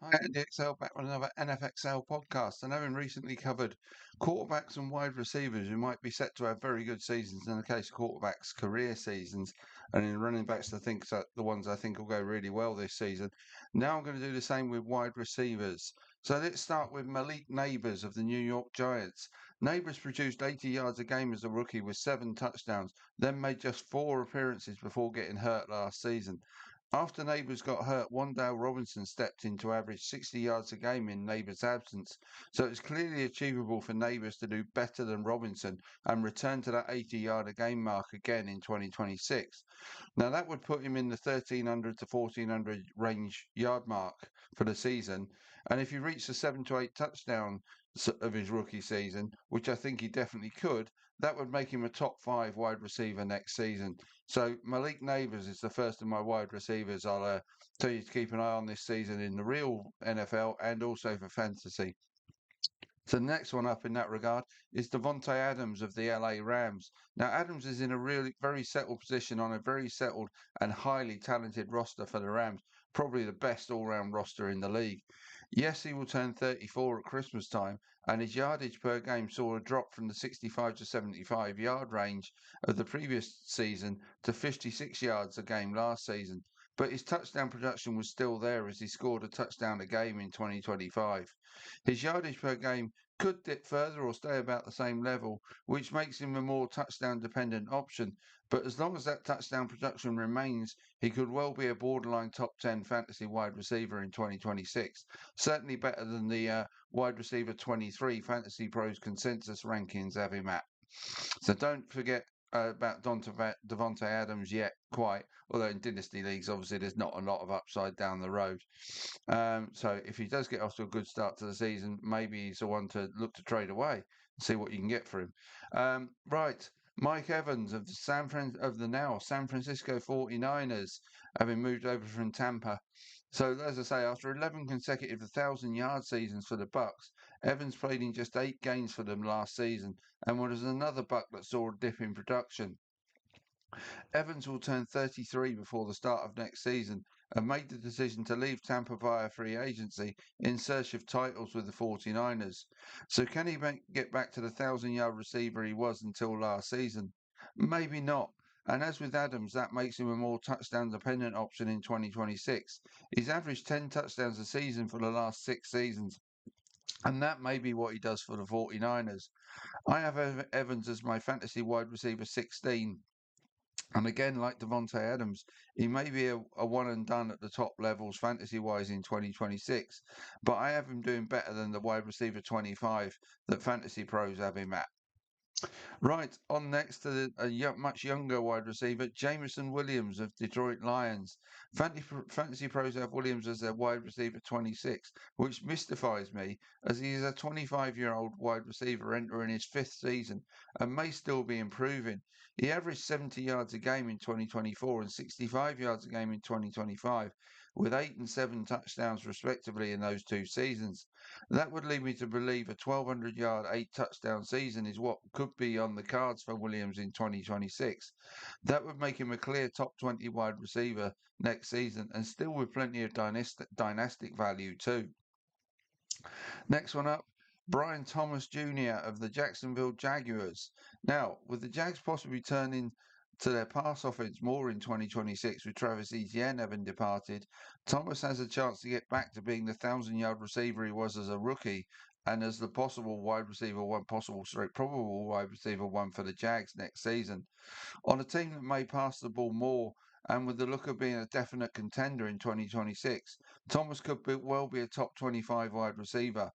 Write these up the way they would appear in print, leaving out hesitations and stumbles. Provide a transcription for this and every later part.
Hi, Andy XL back with another NFXL podcast. And having recently covered quarterbacks and wide receivers who might be set to have very good seasons in the case of quarterbacks, career seasons, and in running backs, the ones I think will go really well this season. Now I'm going to do the same with wide receivers. So let's start with Malik Neighbors of the New York Giants. Neighbors produced 80 yards a game as a rookie with 7 touchdowns, then made just 4 appearances before getting hurt last season. After Neighbours got hurt, Wandale Robinson stepped in to average 60 yards a game in Neighbours' absence. So it's clearly achievable for Neighbours to do better than Robinson and return to that 80-yard a game mark again in 2026. Now that would put him in the 1300 to 1400 range yard mark for the season. And if he reached the 7 to 8 touchdown of his rookie season, which I think he definitely could, that would make him a top 5 wide receiver next season. So Malik Neighbours is the first of my wide receivers I'll tell you to keep an eye on this season in the real NFL and also for fantasy. So the next one up in that regard is Devontae Adams of the LA Rams. Now Adams is in a really very settled position on a very settled and highly talented roster for the Rams, probably the best all-round roster in the league. Yes, he will turn 34 at Christmas time, and his yardage per game saw a drop from the 65 to 75 yard range of the previous season to 56 yards a game last season. But his touchdown production was still there as he scored a touchdown a game in 2025. His yardage per game could dip further or stay about the same level, which makes him a more touchdown dependent option. But as long as that touchdown production remains, he could well be a borderline top 10 fantasy wide receiver in 2026. Certainly better than the wide receiver 23 Fantasy Pros consensus rankings have him at. So don't forget about Devontae Adams yet, quite. Although in dynasty leagues, obviously, there's not a lot of upside down the road. So if he does get off to a good start to the season, maybe he's the one to look to trade away and see what you can get for him. Right. Mike Evans of the now San Francisco 49ers, having moved over from Tampa. So as I say, after 11 consecutive 1,000-yard seasons for the Bucks, Evans played in just 8 games for them last season and was another Buck that saw a dip in production. Evans will turn 33 before the start of next season and made the decision to leave Tampa via free agency in search of titles with the 49ers. So can he get back to the 1,000-yard receiver he was until last season? Maybe not. And as with Adams, that makes him a more touchdown dependent option in 2026. He's averaged 10 touchdowns a season for the last 6 seasons. And that may be what he does for the 49ers. I have Evans as my fantasy wide receiver 16. And again, like Devontae Adams, he may be a one and done at the top levels fantasy wise in 2026, but I have him doing better than the wide receiver 25 that Fantasy Pros have him at. Right, on next to much younger wide receiver, Jameson Williams of Detroit Lions. Fantasy Pros have Williams as their wide receiver 26, which mystifies me as he is a 25-year-old wide receiver entering his 5th season and may still be improving. He averaged 70 yards a game in 2024 and 65 yards a game in 2025, with 8 and 7 touchdowns respectively in those 2 seasons. That would lead me to believe a 1,200-yard, 8 touchdown season is what could be on the cards for Williams in 2026. That would make him a clear top 20 wide receiver next season and still with plenty of dynastic value too. Next one up, Brian Thomas Jr. of the Jacksonville Jaguars. Now, with the Jags possibly turning to their pass offense more in 2026 with Travis Etienne having departed, Thomas has a chance to get back to being the 1,000-yard receiver he was as a rookie and as the probable wide receiver one for the Jags next season. On a team that may pass the ball more and with the look of being a definite contender in 2026, Thomas could well be a top 25 wide receiver.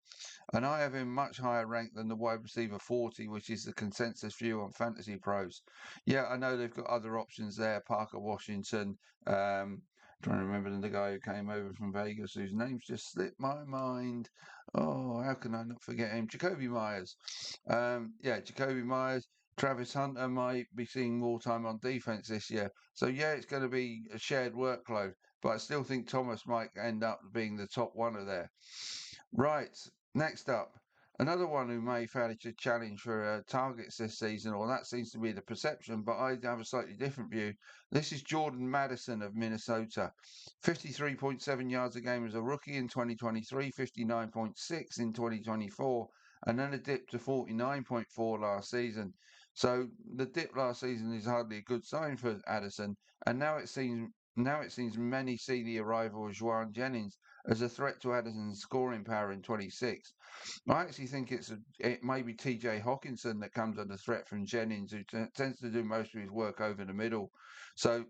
And I have him much higher ranked than the wide receiver 40, which is the consensus view on Fantasy Pros. Yeah, I know they've got other options there. Parker Washington, trying to remember the guy who came over from Vegas, whose name's just slipped my mind. Oh, how can I not forget him? Jakobi Meyers. Jakobi Meyers. Travis Hunter might be seeing more time on defense this year. So, yeah, it's going to be a shared workload, but I still think Thomas might end up being the top one of there. Right, next up. Another one who may fail to challenge for targets this season, or that seems to be the perception, but I have a slightly different view. This is Jordan Madison of Minnesota. 53.7 yards a game as a rookie in 2023, 59.6 in 2024, and then a dip to 49.4 last season. So the dip last season is hardly a good sign for Addison, and now it seems many see the arrival of Juwan Jennings as a threat to Addison's scoring power in 26. I actually think it may be TJ Hawkinson that comes under threat from Jennings, who tends to do most of his work over the middle. So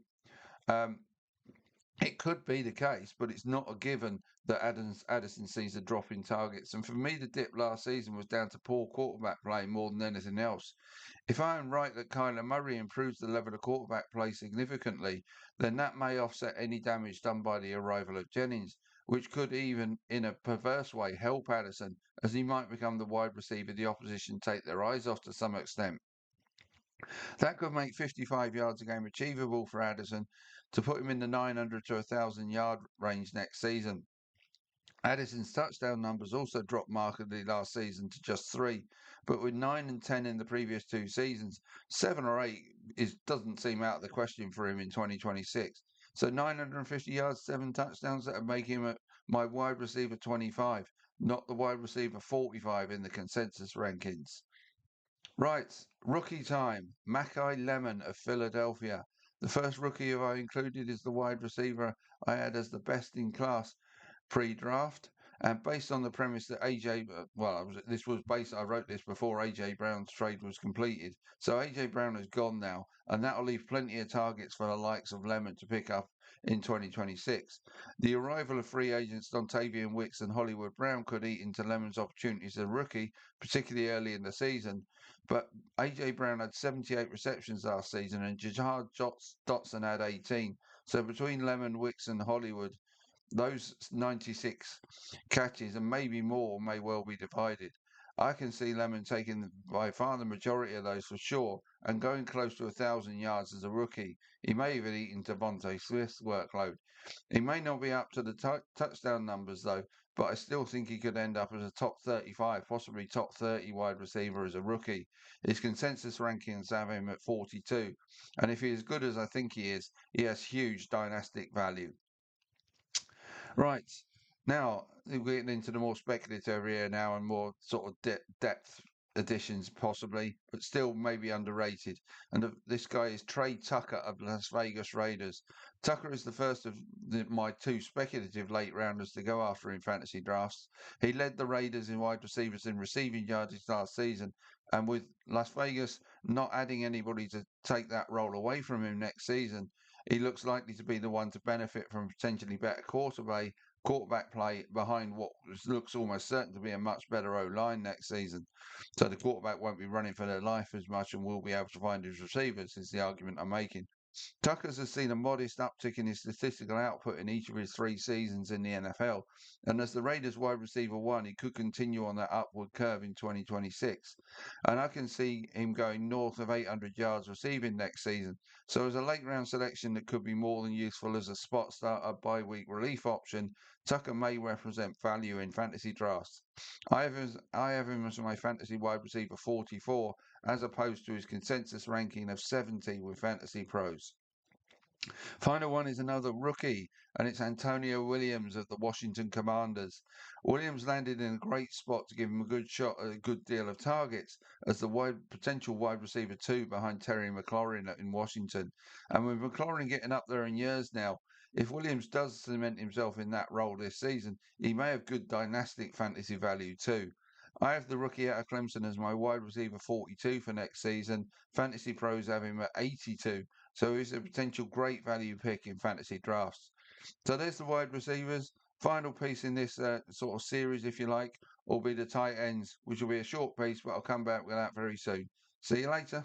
um, it could be the case, but it's not a given that Addison sees a drop in targets. And for me, the dip last season was down to poor quarterback play more than anything else. If I am right that Kyler Murray improves the level of quarterback play significantly, then that may offset any damage done by the arrival of Jennings, which could even, in a perverse way, help Addison, as he might become the wide receiver the opposition take their eyes off to some extent. That could make 55 yards a game achievable for Addison to put him in the 900 to 1,000 yard range next season. Addison's touchdown numbers also dropped markedly last season to just three, but with 9 and 10 in the previous two seasons, 7 or 8 doesn't seem out of the question for him in 2026. So 950 yards, 7 touchdowns, that would make him my wide receiver 25, not the wide receiver 45 in the consensus rankings. Right, rookie time. Mackay Lemon of Philadelphia. The first rookie I included is the wide receiver I had as the best in class pre-draft, and based on the premise that I wrote this before AJ Brown's trade was completed. So AJ Brown is gone now, and that'll leave plenty of targets for the likes of Lemon to pick up in 2026. The arrival of free agents Dontavian Wicks and Hollywood Brown could eat into Lemon's opportunities as a rookie, particularly early in the season. But AJ Brown had 78 receptions last season, and Jahad Dotson had 18. So between Lemon, Wicks, and Hollywood, those 96 catches and maybe more may well be divided. I can see Lemon taking by far the majority of those for sure and going close to 1,000 yards as a rookie. He may even eat into Devontae Smith's workload. He may not be up to the touchdown numbers though, but I still think he could end up as a top 35, possibly top 30 wide receiver as a rookie. His consensus rankings have him at 42, and if he's as good as I think he is, he has huge dynastic value. Right. Now, we're getting into the more speculative area now and more sort of depth additions, possibly, but still maybe underrated. And this guy is Trey Tucker of Las Vegas Raiders. Tucker is the first of my two speculative late rounders to go after in fantasy drafts. He led the Raiders in wide receivers in receiving yardage last season. And with Las Vegas not adding anybody to take that role away from him next season, he looks likely to be the one to benefit from potentially better quarterback play behind what looks almost certain to be a much better O line next season. So the quarterback won't be running for their life as much and will be able to find his receivers, is the argument I'm making. Tucker's has seen a modest uptick in his statistical output in each of his 3 seasons in the NFL, and as the Raiders wide receiver one, he could continue on that upward curve in 2026. And I can see him going north of 800 yards receiving next season. So as a late round selection that could be more than useful as a spot starter bye-week relief option, Tucker may represent value in fantasy drafts. I have him as my fantasy wide receiver 44, as opposed to his consensus ranking of 70 with Fantasy Pros. Final one is another rookie, and it's Antonio Williams of the Washington Commanders. Williams landed in a great spot to give him a good shot at a good deal of targets as the potential wide receiver two behind Terry McLaurin in Washington. And with McLaurin getting up there in years now, if Williams does cement himself in that role this season, he may have good dynastic fantasy value too. I have the rookie out of Clemson as my wide receiver 42 for next season. Fantasy Pros have him at 82, so he's a potential great value pick in fantasy drafts. So there's the wide receivers. Final piece in this sort of series, if you like, will be the tight ends, which will be a short piece, but I'll come back with that very soon. See you later.